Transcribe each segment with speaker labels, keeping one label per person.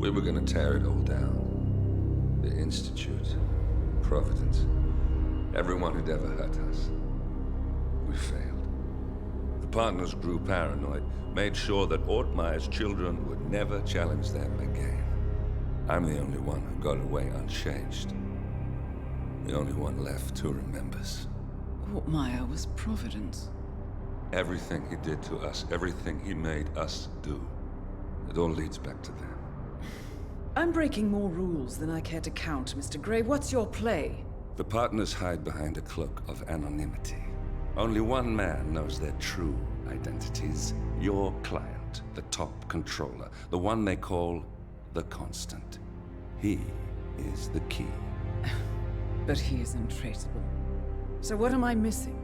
Speaker 1: We were gonna tear it all down. The Institute, Providence, everyone who'd ever hurt us. We failed. The partners grew paranoid, made sure that Ortmeyer's children would never challenge them again. I'm the only one who got away unchanged. The only one left who remembers.
Speaker 2: Ortmeyer was Providence.
Speaker 1: Everything he did to us, everything he made us do, it all leads back to them.
Speaker 2: I'm breaking more rules than I care to count, Mr. Gray. What's your play?
Speaker 1: The partners hide behind a cloak of anonymity. Only one man knows their true identities. Your client, the top controller, the one they call the Constant. He is the key.
Speaker 2: But he is untraceable. So what am I missing?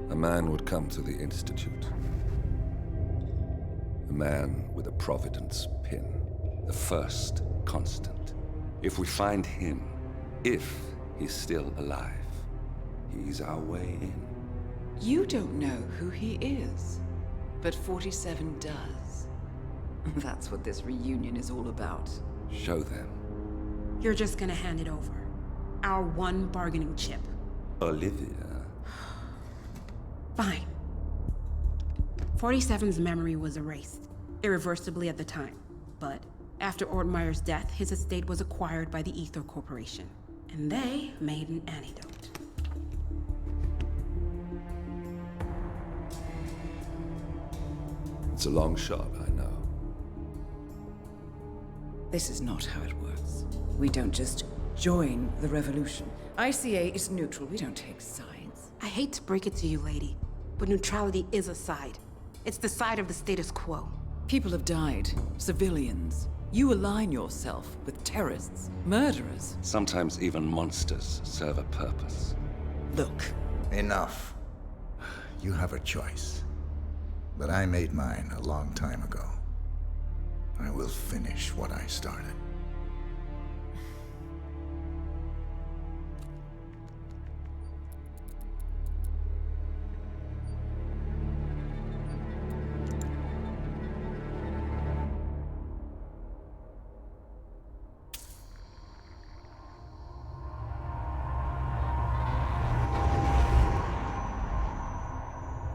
Speaker 1: A man would come to the Institute. A man with a Providence pin. The first Constant. If we find him, if he's still alive, he's our way in.
Speaker 2: You don't know who he is, but 47 does. That's what this reunion is all about.
Speaker 1: Show them.
Speaker 3: You're just gonna hand it over. Our one bargaining chip.
Speaker 1: Olivia.
Speaker 3: Fine. 47's memory was erased, irreversibly at the time. But after Ortmeyer's death, his estate was acquired by the Ether Corporation. And they made an antidote.
Speaker 1: It's a long shot, I know.
Speaker 2: This is not how it works. We don't just join the revolution. ICA is neutral. We don't take sides.
Speaker 3: I hate to break it to you, lady, but neutrality is a side. It's the side of the status quo.
Speaker 2: People have died. Civilians. You align yourself with terrorists, murderers.
Speaker 1: Sometimes even monsters serve a purpose.
Speaker 2: Look.
Speaker 4: Enough. You have a choice. But I made mine a long time ago. I will finish what I started.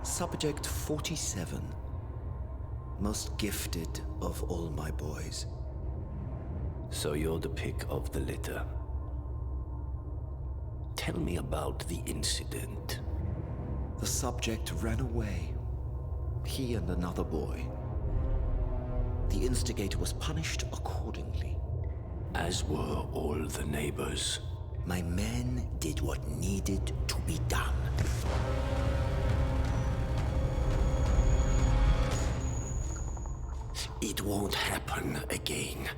Speaker 5: Subject 47. Most gifted of all my boys.
Speaker 6: So you're the pick of the litter. Tell me about the incident.
Speaker 5: The subject ran away. He and another boy. The instigator was punished accordingly.
Speaker 6: As were all the neighbors.
Speaker 5: My men did what needed to be done.
Speaker 6: It won't happen again.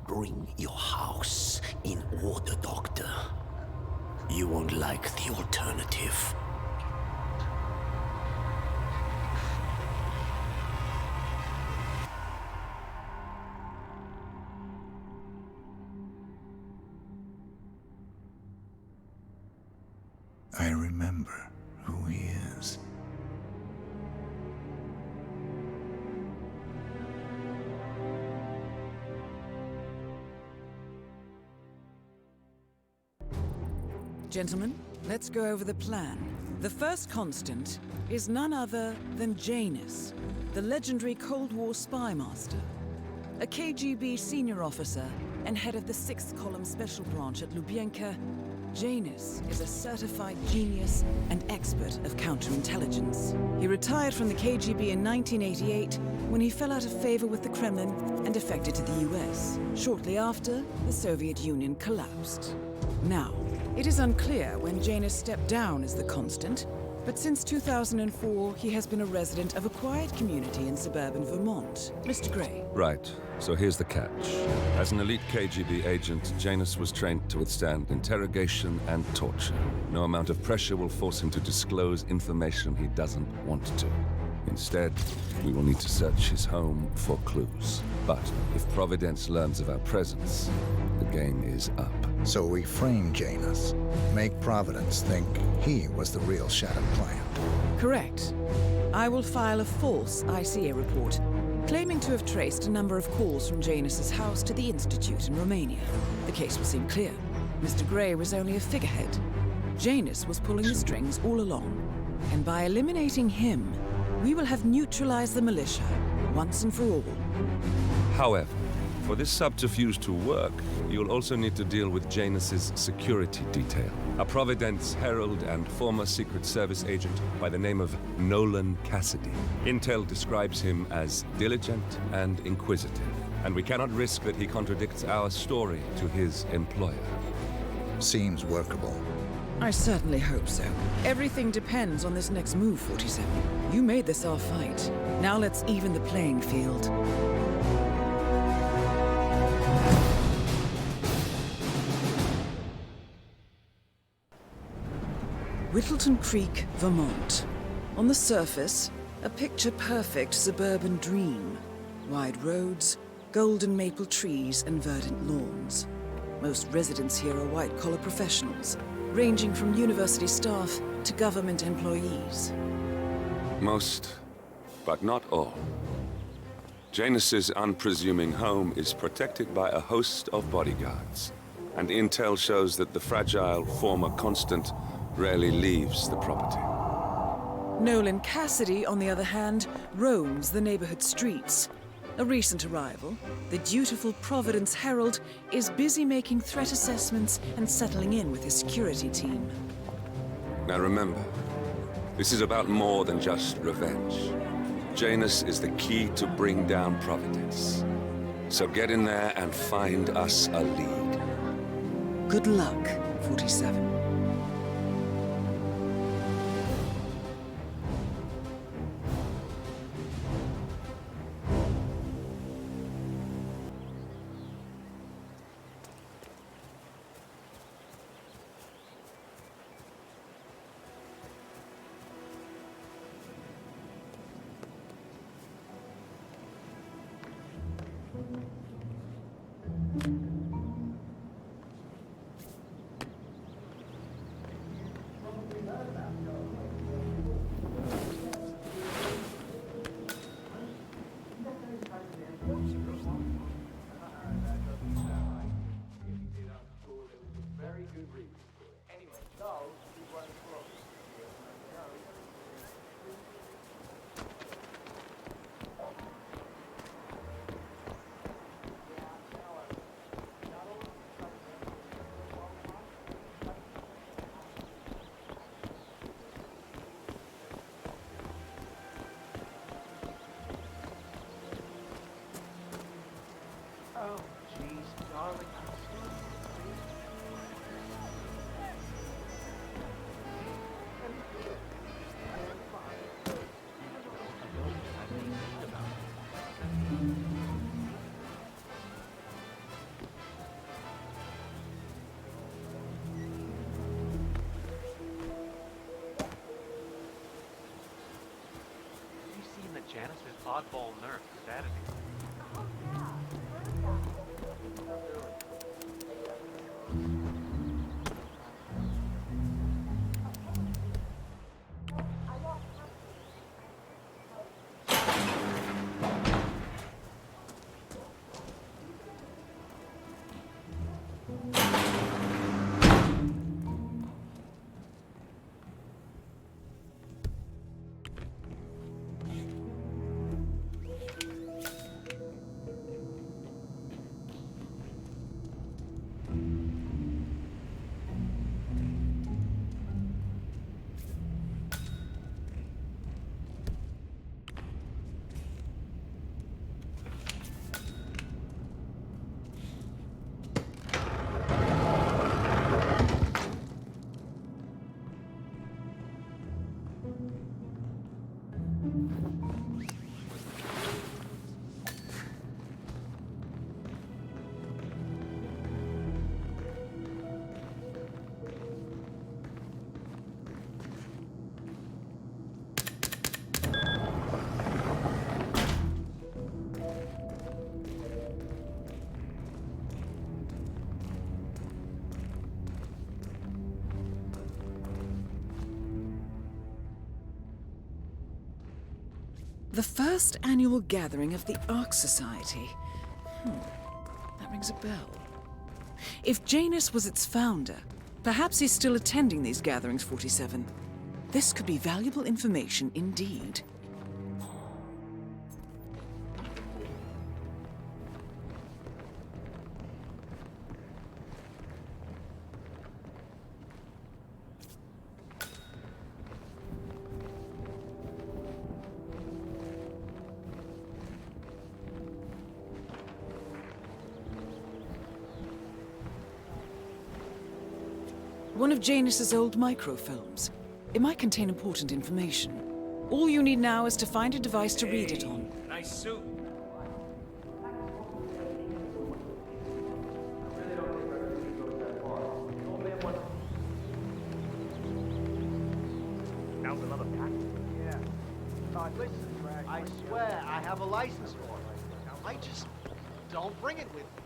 Speaker 6: Bring your house in order, Doctor. You won't like the alternative.
Speaker 4: I remember who he is.
Speaker 2: Gentlemen, let's go over the plan. The first Constant is none other than Janus, the legendary Cold War spy master. A KGB senior officer and head of the 6th Column Special Branch at Lubyanka, Janus is a certified genius and expert of counterintelligence. He retired from the KGB in 1988 when he fell out of favor with the Kremlin and defected to the US. Shortly after, the Soviet Union collapsed. Now, it is unclear when Janus stepped down as the Constant, but since 2004, he has been a resident of a quiet community in suburban Vermont. Mr. Gray.
Speaker 1: Right, so here's the catch. As an elite KGB agent, Janus was trained to withstand interrogation and torture. No amount of pressure will force him to disclose information he doesn't want to. Instead, we will need to search his home for clues. But if Providence learns of our presence, the game is up.
Speaker 4: So we frame Janus, make Providence think he was the real Shadow client.
Speaker 2: Correct. I will file a false ICA report, claiming to have traced a number of calls from Janus's house to the Institute in Romania. The case will seem clear. Mr. Gray was only a figurehead. Janus was pulling the strings all along. And by eliminating him, we will have neutralized the militia, once and for all.
Speaker 1: However, for this subterfuge to work, you'll also need to deal with Janus's security detail. A Providence herald and former Secret Service agent by the name of Nolan Cassidy. Intel describes him as diligent and inquisitive, and we cannot risk that he contradicts our story to his employer.
Speaker 4: Seems workable.
Speaker 2: I certainly hope so. Everything depends on this next move, 47. You made this our fight. Now let's even the playing field. Whittleton Creek, Vermont. On the surface, a picture-perfect suburban dream. Wide roads, golden maple trees, and verdant lawns. Most residents here are white-collar professionals, ranging from university staff to government employees.
Speaker 1: Most, but not all. Janus's unpresuming home is protected by a host of bodyguards, and intel shows that the fragile former Constant rarely leaves the property.
Speaker 2: Nolan Cassidy, on the other hand, roams the neighborhood streets. A recent arrival, the dutiful Providence Herald is busy making threat assessments and settling in with his security team.
Speaker 1: Now remember, this is about more than just revenge. Janus is the key to bring down Providence. So get in there and find us a lead.
Speaker 2: Good luck, 47.
Speaker 7: Janus's oddball nerf is added.
Speaker 2: The first annual gathering of the Ark Society. That rings a bell. If Janus was its founder, perhaps he's still attending these gatherings, 47. This could be valuable information indeed. One of Janus's old microfilms. It might contain important information. All you need now is to find a device to read it on.
Speaker 7: Nice suit. Now's another pack?
Speaker 8: Yeah. Listen, I swear I have a license for it. I just don't bring it with me.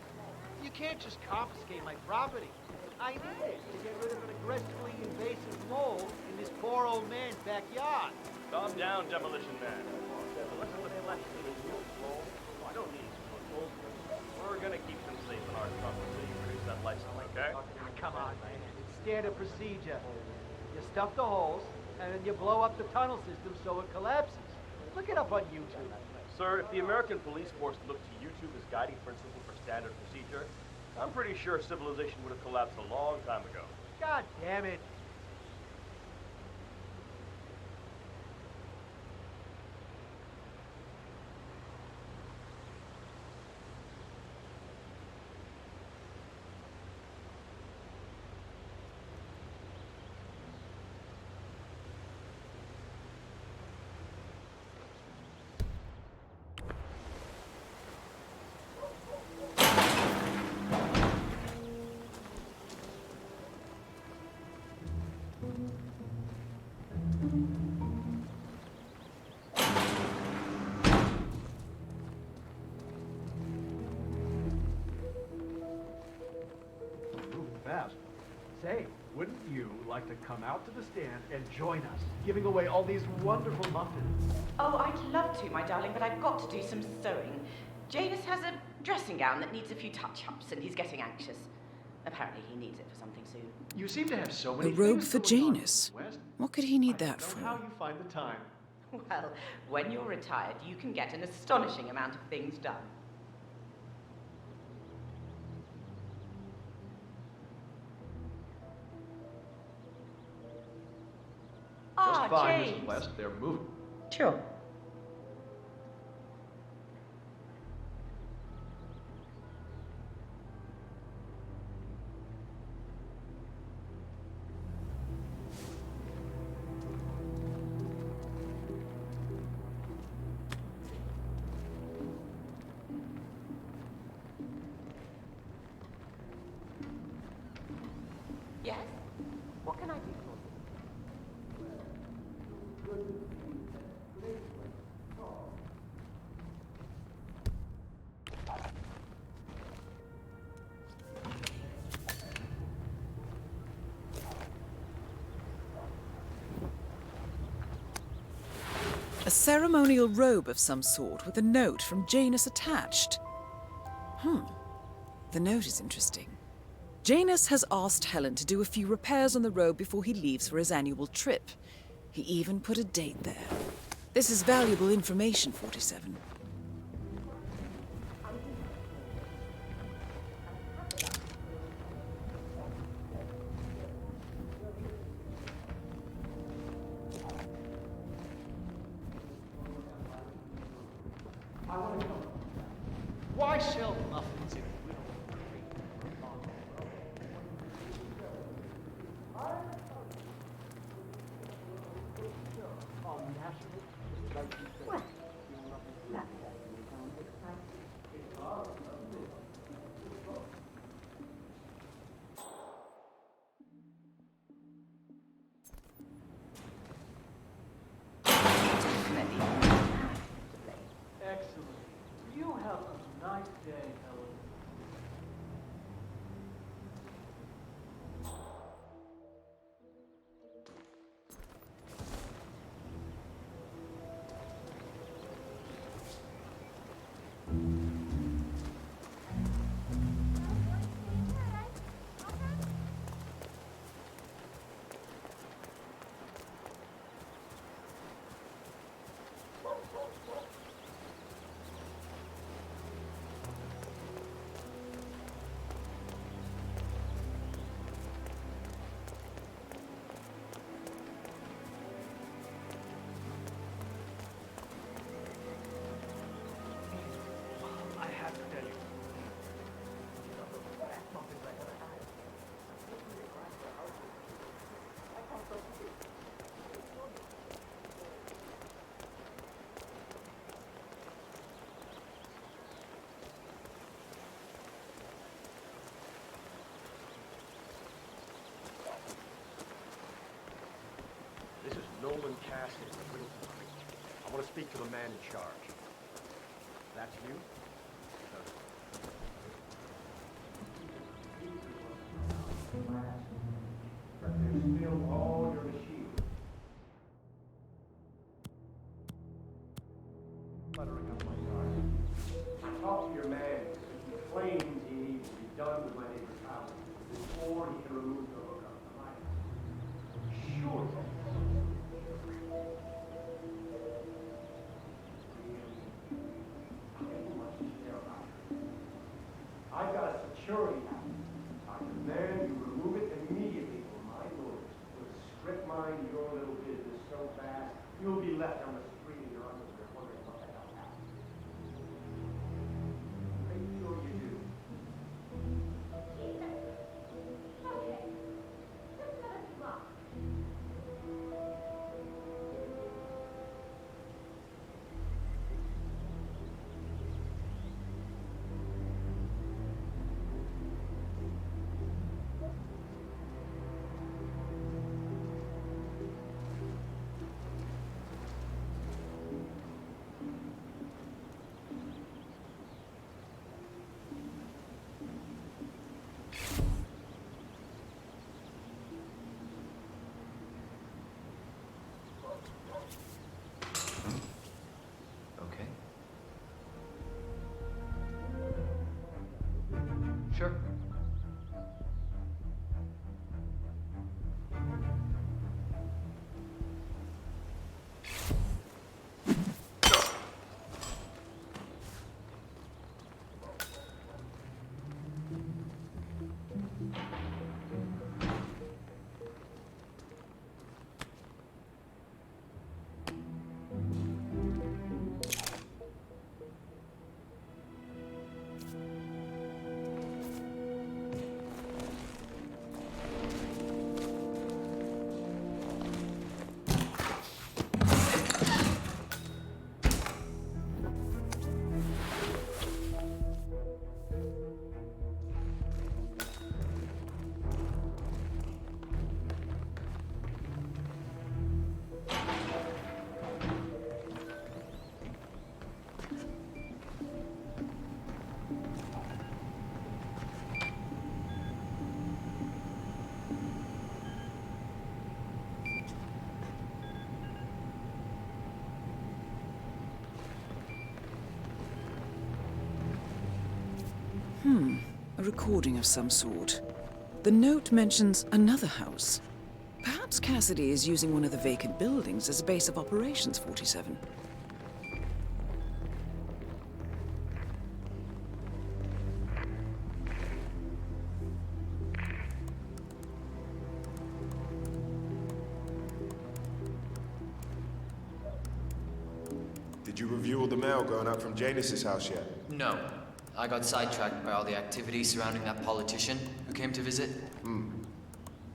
Speaker 8: You can't just confiscate my property. I need it to get rid of an aggressively invasive mole in this poor old man's backyard.
Speaker 7: Calm down, Demolition Man. Listen to the flesh in this mole. I don't need moles. We're gonna keep them safe in our trunk until you produce that license, okay?
Speaker 8: Come on, man. It's standard procedure. You stuff the holes, and then you blow up the tunnel system so it collapses. Look it up on YouTube.
Speaker 7: Sir, if the American police force looked to YouTube as guiding principle for standard procedure, I'm pretty sure civilization would have collapsed a long time ago.
Speaker 8: God damn it.
Speaker 9: Fast. Say, wouldn't you like to come out to the stand and join us, giving away all these wonderful muffins?
Speaker 10: Oh, I'd love to, my darling, but I've got to do some sewing. Janus has a dressing gown that needs a few touch-ups, and he's getting anxious. Apparently he needs it for something soon.
Speaker 9: You seem to have so
Speaker 2: A
Speaker 9: many
Speaker 2: robe
Speaker 9: things
Speaker 2: for
Speaker 9: going on,
Speaker 2: Janus.
Speaker 9: West.
Speaker 2: What could he need
Speaker 9: I
Speaker 2: that
Speaker 9: don't know how
Speaker 2: for?
Speaker 9: you find the time.
Speaker 10: Well, when you're retired, you can get an astonishing amount of things done.
Speaker 9: Just fine,
Speaker 10: James.
Speaker 9: Mrs. West. They're moving.
Speaker 10: Sure. Yes? What can I do for you?
Speaker 2: A ceremonial robe of some sort with a note from Janus attached. The note is interesting. Janus has asked Helen to do a few repairs on the robe before he leaves for his annual trip. He even put a date there. This is valuable information, 47.
Speaker 8: Why sell muffins in Whittleton? Excellent. You have a nice day, Helen.
Speaker 9: Nolan Cassidy of Whittleton. I want to speak to the man in charge. That's you? But there's still all your machines. Cluttering up my yard. Talk to your man. He claims he needs to be done with my neighbor's house before he can remove the hookup. Am I sure? I've got a security app. I demand you remove it immediately, or my lawyers will strip mine your little business so fast you'll be left on the street in your underwear wondering what the hell happened. Make sure you do.
Speaker 11: Okay. Just let us lock.
Speaker 12: Okay. Sure.
Speaker 2: A recording of some sort. The note mentions another house. Perhaps Cassidy is using one of the vacant buildings as a base of operations, 47.
Speaker 13: Did you review all the mail going up from Janus's house yet?
Speaker 12: No. I got sidetracked by all the activity surrounding that politician who came to visit.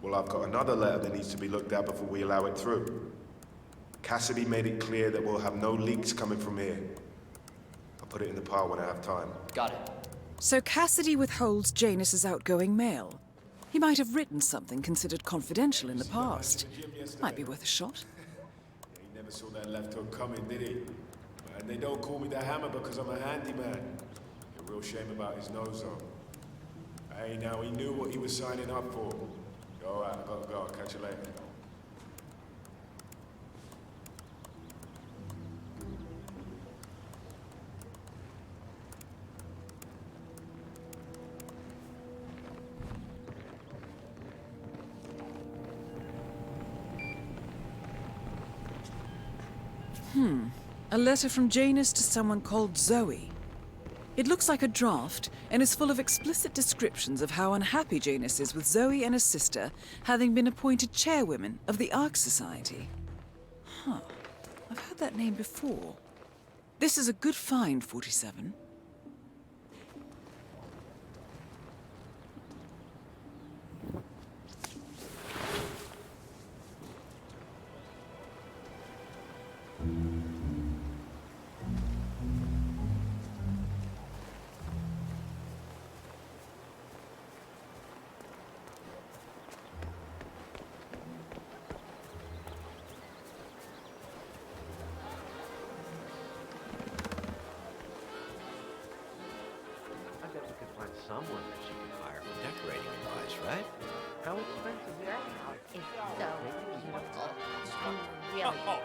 Speaker 13: Well, I've got another letter that needs to be looked at before we allow it through. Cassidy made it clear that we'll have no leaks coming from here. I'll put it in the pile when I have time.
Speaker 12: Got it.
Speaker 2: So Cassidy withholds Janus's outgoing mail. He might have written something considered confidential in the past. Might be worth a shot.
Speaker 13: He never saw that left hook coming, did he? And they don't call me the Hammer because I'm a handyman. A real shame about his nose, though. Hey, now he knew what he was signing up for. All right, I gotta go. I'll catch you later.
Speaker 2: A letter from Janus to someone called Zoe. It looks like a draft and is full of explicit descriptions of how unhappy Janus is with Zoe and his sister having been appointed chairwomen of the Ark Society. I've heard that name before. This is a good find, 47.
Speaker 6: someone that she can hire for decorating advice, right? How expensive is
Speaker 11: Your
Speaker 6: that?
Speaker 11: house is so beautiful. And really
Speaker 7: Oh,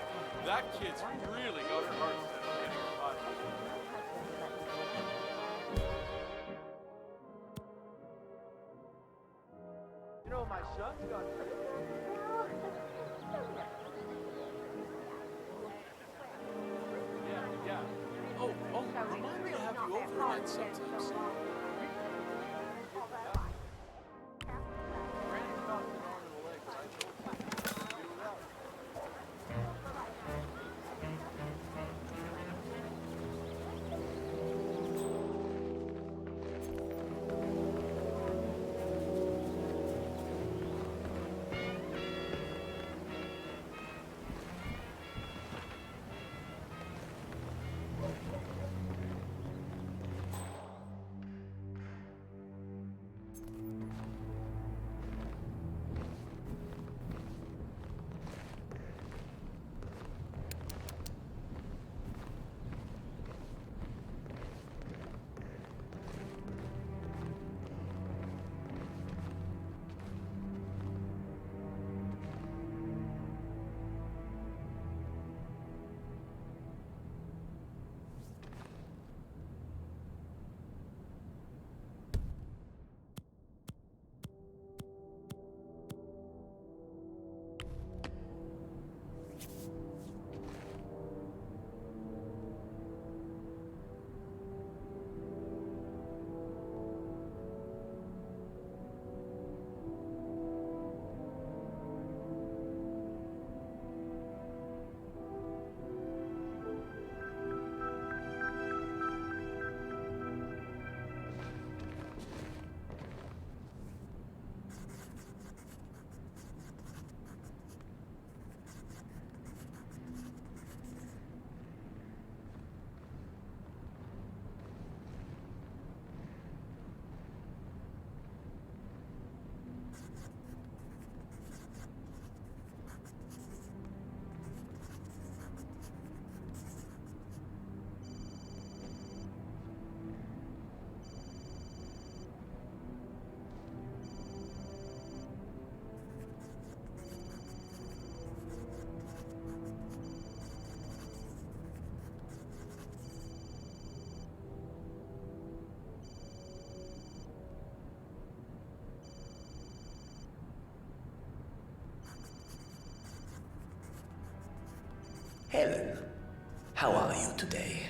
Speaker 7: that kid's really got her heart set on getting her body.
Speaker 8: You know, my son's got...
Speaker 7: Yeah. Oh, remind me to have you over again sometimes.
Speaker 6: Helen, how are you today?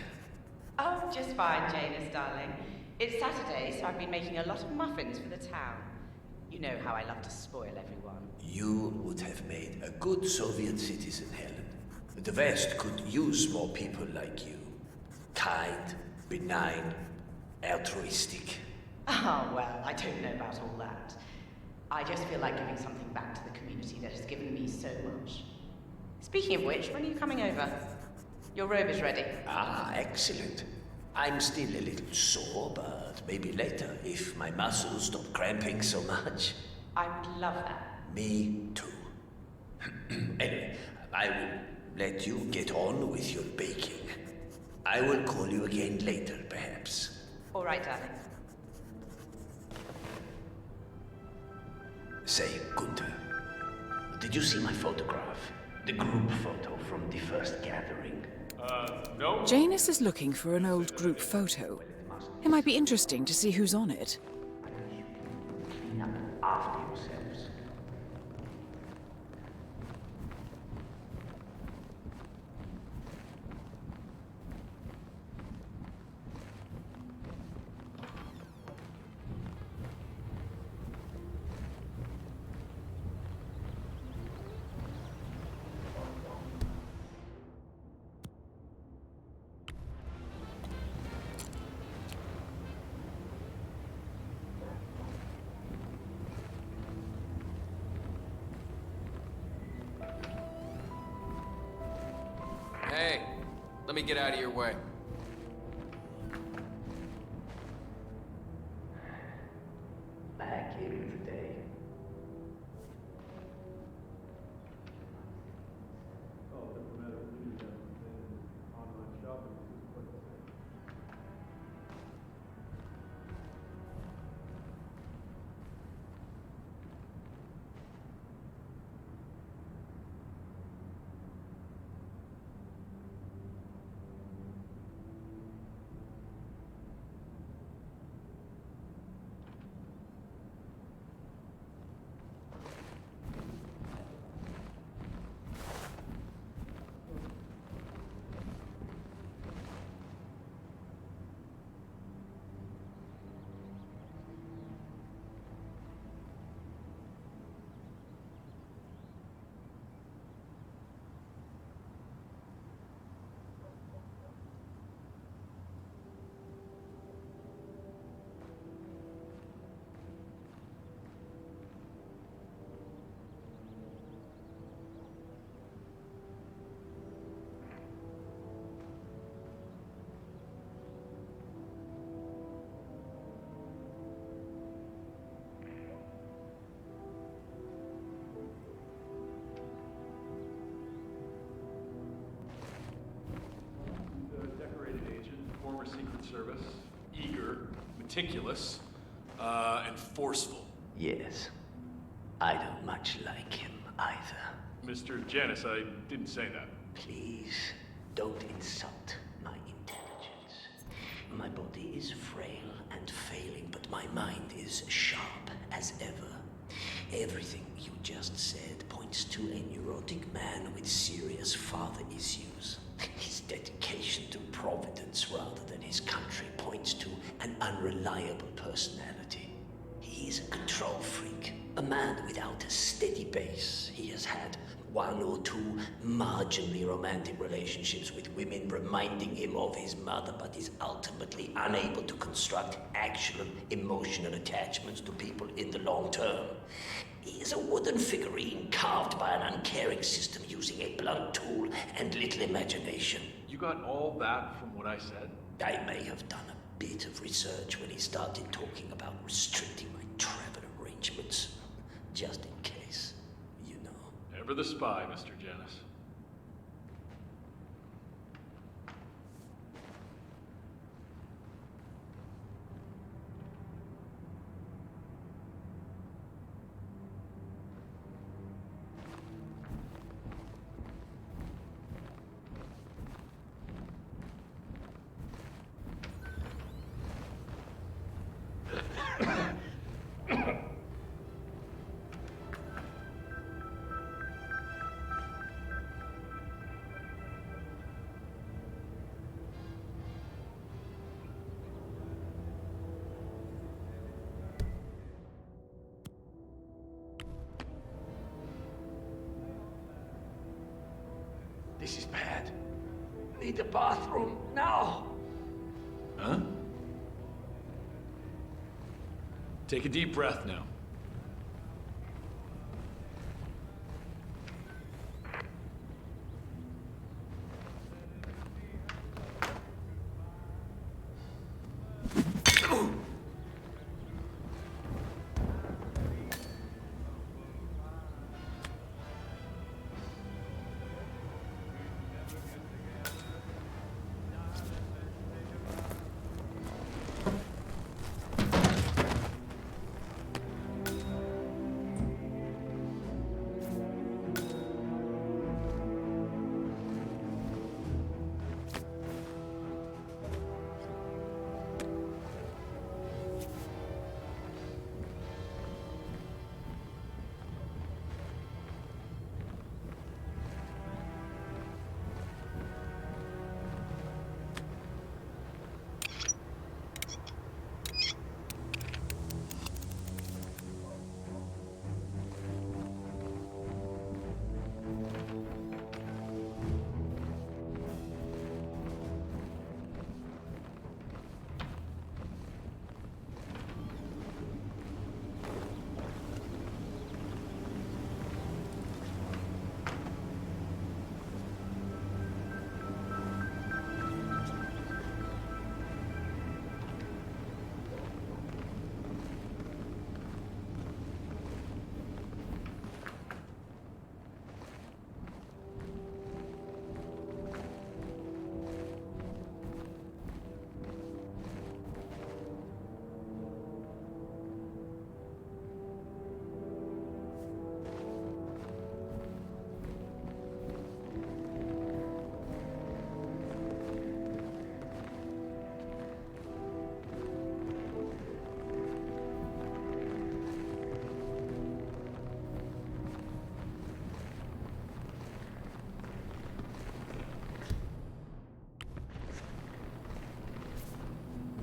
Speaker 10: Oh, just fine, Janus, darling. It's Saturday, so I've been making a lot of muffins for the town. You know how I love to spoil everyone.
Speaker 6: You would have made a good Soviet citizen, Helen. The West could use more people like you. Kind, benign, altruistic.
Speaker 10: Oh, well, I don't know about all that. I just feel like giving something back to the community that has given me so much. Speaking of which, when are you coming over? Your robe is ready.
Speaker 6: Ah, excellent. I'm still a little sore, but maybe later, if my muscles stop cramping so much.
Speaker 10: I would love that.
Speaker 6: Me too. Anyway, I will let you get on with your baking. I will call you again later, perhaps.
Speaker 10: All right, darling.
Speaker 6: Say, Gunther, did you see my photograph? The group photo from the first gathering?
Speaker 7: No.
Speaker 2: Janus is looking for an old group photo. It might be interesting to see who's on it.
Speaker 6: Clean up after yourselves.
Speaker 12: Hey, let me get out of your way.
Speaker 6: Back in today.
Speaker 14: service. Eager, meticulous, and forceful.
Speaker 6: Yes. I don't much like him either.
Speaker 14: Mr. Janus, I didn't say that.
Speaker 6: Please, don't insult my intelligence. My body is frail and failing, but my mind is sharp as ever. Everything you just said points to a neurotic man with serious father issues. His dedication to Providence rather than his country points to an unreliable personality. He is a control freak, a man without a steady base. He has had one or two marginally romantic relationships with women reminding him of his mother, but is ultimately unable to construct actual emotional attachments to people in the long term. He is a wooden figurine carved by an uncaring system using a blunt tool and little imagination.
Speaker 14: You got all that from what I said?
Speaker 6: I may have done a bit of research when he started talking about restricting my travel arrangements, just in case, you know.
Speaker 14: Ever the spy, Mr. Janus.
Speaker 6: This is bad. Need a bathroom now.
Speaker 14: Huh? Take a deep breath now.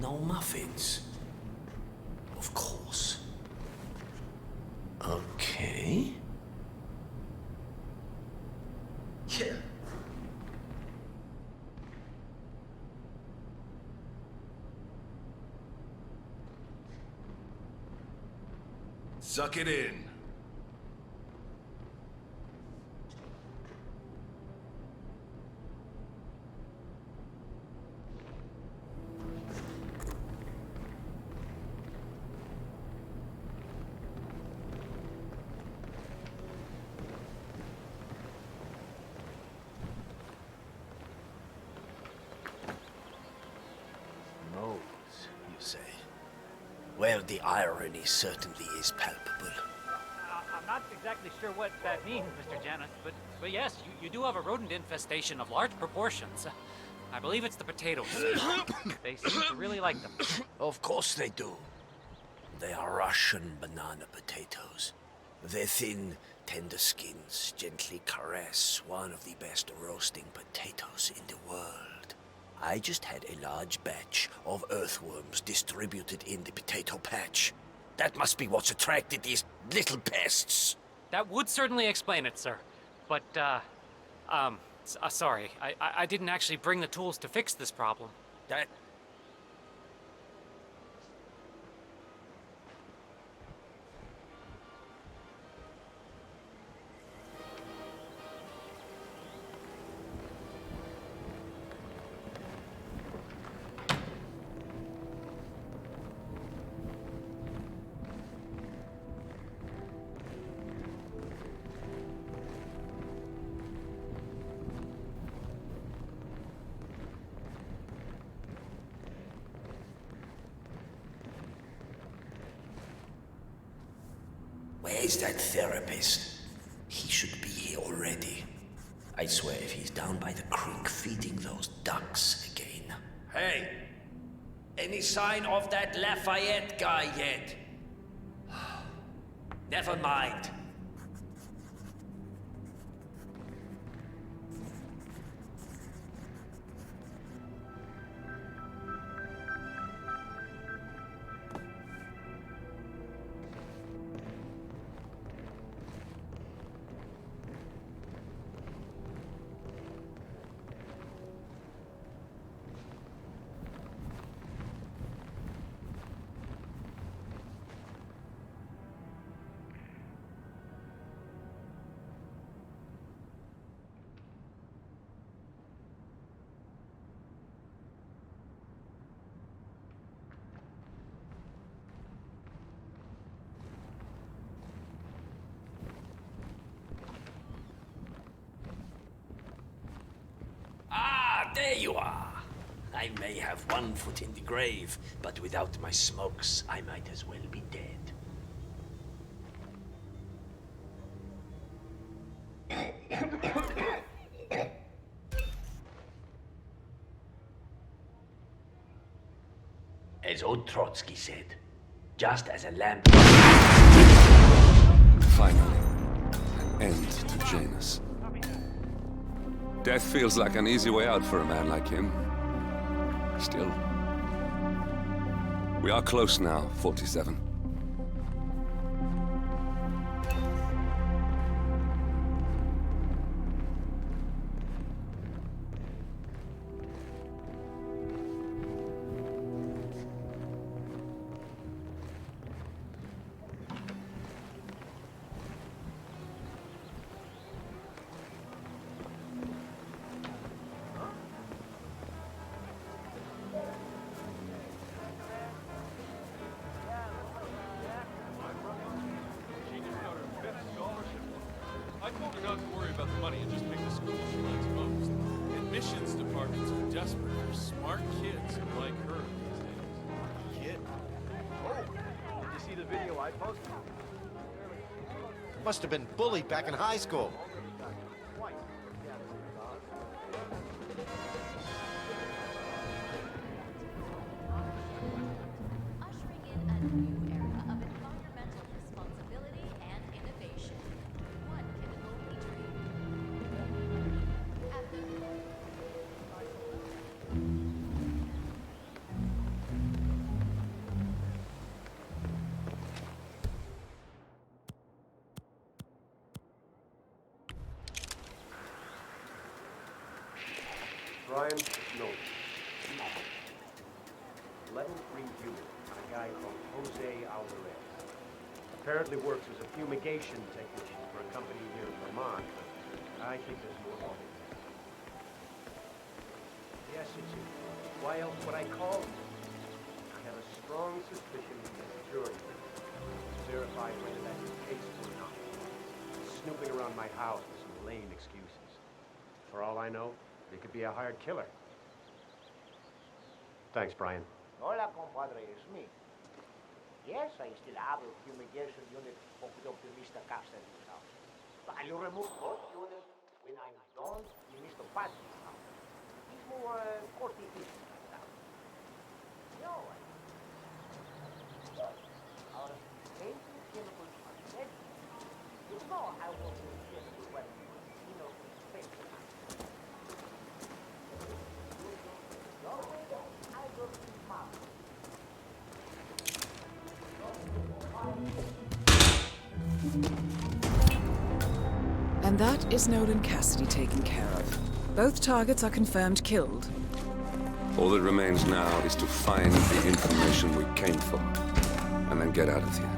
Speaker 6: No muffins. Of course. Okay. Yeah.
Speaker 1: Suck it in.
Speaker 9: No
Speaker 6: Well, the irony certainly is palpable.
Speaker 15: I'm not exactly sure what that means, Mr. Janus, but yes, you do have a rodent infestation of large proportions. I believe it's the potatoes. They seem to really like them.
Speaker 6: Of course they do. They are Russian banana potatoes. Their thin, tender skins gently caress one of the best roasting potatoes in the world. I just had a large batch of earthworms distributed in the potato patch. That must be what's attracted these little pests.
Speaker 15: That would certainly explain it, sir. But, sorry. I didn't actually bring the tools to fix this problem.
Speaker 6: That... Where's that therapist? He should be here already. I swear if he's down by the creek feeding those ducks again. Hey! Any sign of that Lafayette guy yet? Never mind. There you are. I may have one foot in the grave, but without my smokes, I might as well be dead. As old Trotsky said, just as a lamp...
Speaker 1: Finally, an end to Janus. Death feels like an easy way out for a man like him. Still. We are close now, 47.
Speaker 16: Must have been bullied back in high school.
Speaker 9: Brian, no. 11 free humans on a guy called Jose Alvarez. Apparently works as a fumigation technician for a company here in Vermont. I think there's more on it. Yes, it's you. Why else would I call him? I have a strong suspicion he's a jury. Verified whether that's the case or not. He's snooping around my house with some lame excuses. For all I know, he could be a hired killer. Thanks, Brian.
Speaker 8: Hola, compadre. It's me.
Speaker 6: Yes, I still have a fumigation unit hooked up to Mr. Castelli's house. But I'll remove both units when I'm done in Mr. Padley's house. He's more courty business like that. No, our painting chemicals are ready. You know how well we chemicals well, you know, space. I will be found.
Speaker 2: And that is Nolan Cassidy taken care of. Both targets are confirmed killed.
Speaker 1: All that remains now is to find the information we came for, and then get out of here.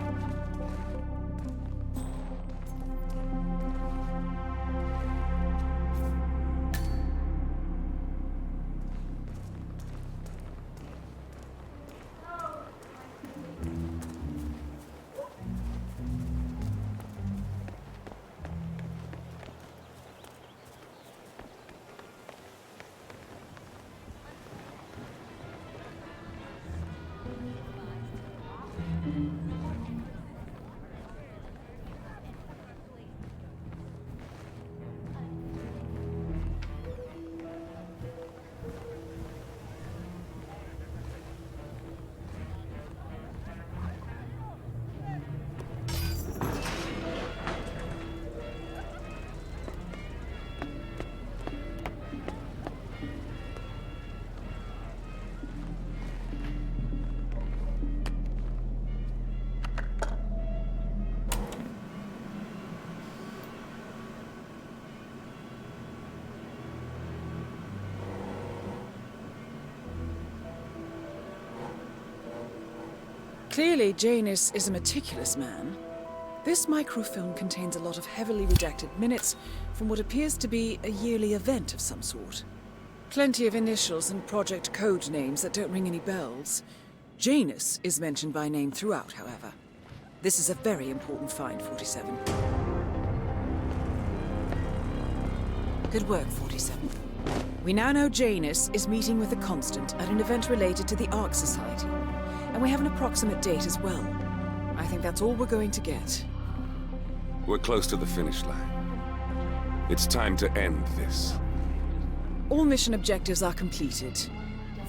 Speaker 2: Clearly, Janus is a meticulous man. This microfilm contains a lot of heavily redacted minutes from what appears to be a yearly event of some sort. Plenty of initials and project code names that don't ring any bells. Janus is mentioned by name throughout, however. This is a very important find, 47. Good work, 47. We now know Janus is meeting with the Constant at an event related to the Ark Society. And we have an approximate date as well. I think that's all we're going to get.
Speaker 1: We're close to the finish line. It's time to end this.
Speaker 2: All mission objectives are completed.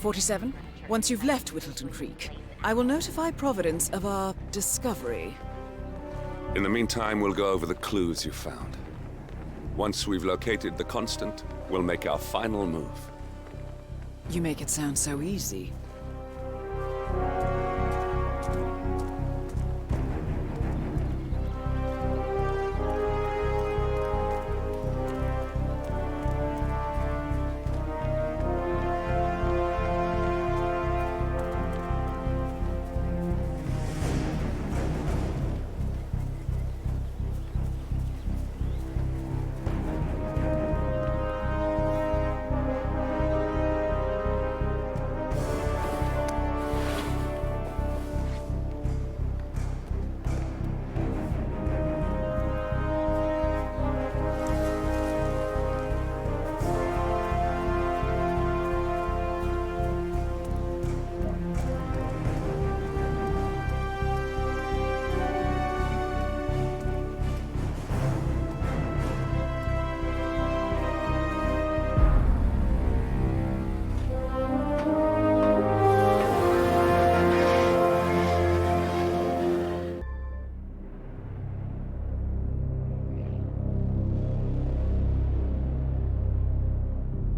Speaker 2: 47, once you've left Whittleton Creek, I will notify Providence of our discovery.
Speaker 1: In the meantime, we'll go over the clues you found. Once we've located the Constant, we'll make our final move.
Speaker 2: You make it sound so easy.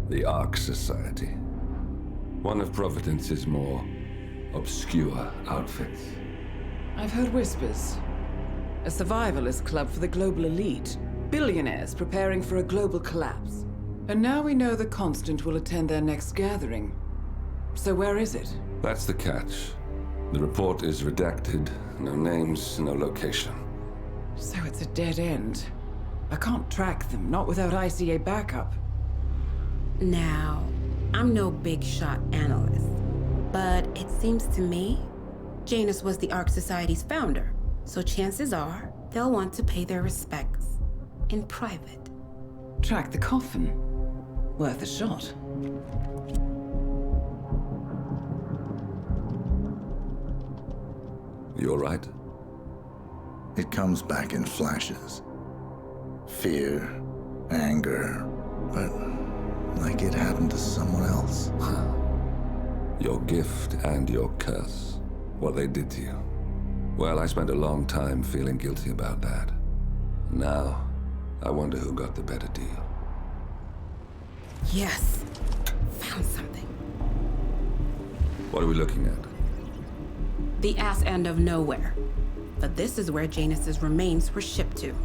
Speaker 1: The Ark Society. One of Providence's more obscure outfits.
Speaker 2: I've heard whispers. A survivalist club for the global elite. Billionaires preparing for a global collapse. And now we know the Constant will attend their next gathering. So where is it?
Speaker 1: That's the catch. The report is redacted. No names, no location.
Speaker 2: So it's a dead end. I can't track them, not without ICA backup.
Speaker 3: Now, I'm no big shot analyst, but it seems to me Janus was the Ark Society's founder, so chances are they'll want to pay their respects in private.
Speaker 2: Track the coffin. Worth a shot.
Speaker 1: You all right?
Speaker 4: It comes back in flashes. Fear, anger, but like it happened to someone else.
Speaker 1: Your gift and your curse. What they did to you. Well, I spent a long time feeling guilty about that. Now, I wonder who got the better deal.
Speaker 3: Yes. Found something.
Speaker 1: What are we looking at?
Speaker 3: The ass end of nowhere. But this is where Janus's remains were shipped to.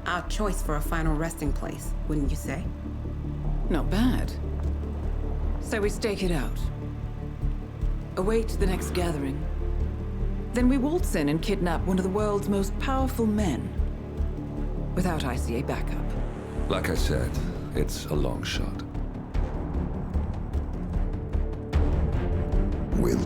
Speaker 3: Our choice for a final resting place, wouldn't you say?
Speaker 2: Not bad. So we stake it out. Await the next gathering. Then we waltz in and kidnap one of the world's most powerful men. Without ICA backup.
Speaker 1: Like I said, it's a long shot.
Speaker 4: We'll